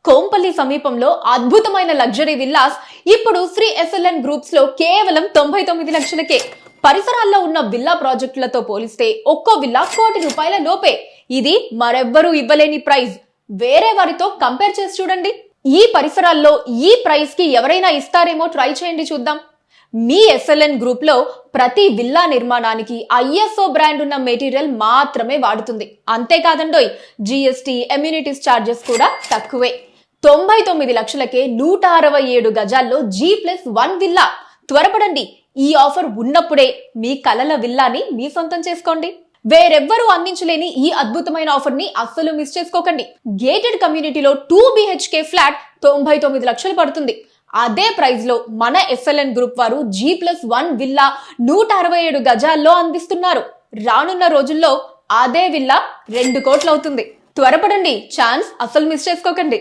కోంపల్లి సమీపంలో అద్భుతమైన luxury villas ఇప్పుడు శ్రీ ఎస్ఎల్ఎన్ గ్రూప్స్ లో కేవలం 99 లక్షలకే. పరిసరాల్లో ఉన్న విల్లా ప్రాజెక్టులతో పోలిస్తే ఒక్కో విల్లా ₹1,00,00,000 లోపే. ఇది మరెవ్వరూ ఇవ్వలేని ప్రైస్. వేరే వారితో కంపేర్ చేసి చూడండి. ఈ పరిసరాల్లో ఈ ప్రైస్ కి ఎవరైనా ఇస్తారేమో ట్రై చేయండి, చూద్దాం. మీ ఎస్ఎల్ఎన్ గ్రూప్ లో ప్రతి విల్లా నిర్మాణానికి ఐఎస్ఓ బ్రాండ్ ఉన్న మెటీరియల్ మాత్రమే వాడుతుంది. అంతేకాదండోయ్, జిఎస్టీ, ఎమ్యూనిటీస్ చార్జెస్ కూడా తక్కువే. 99 లక్షలకే 167 గజాల్లో G+1 విల్లా. త్వరపడండి, ఈ ఆఫర్ ఉన్నప్పుడే మీ కలల విల్లాని మీ సొంతం చేసుకోండి. వేరెవ్వరూ అందించలేని ఈ అద్భుతమైన ఆఫర్ ని అస్సలు మిస్ చేసుకోకండి. గేటెడ్ కమ్యూనిటీలో 2 BHK ఫ్లాట్ 99 లక్షలు పడుతుంది. అదే ప్రైస్ లో మన ఎస్ఎల్ఎన్ గ్రూప్ వారు G+1 విల్లా 167 గజాల్లో అందిస్తున్నారు. రానున్న రోజుల్లో అదే విల్లా 2 కోట్లు అవుతుంది. త్వరపడండి, ఛాన్స్ అస్సలు మిస్ చేసుకోకండి.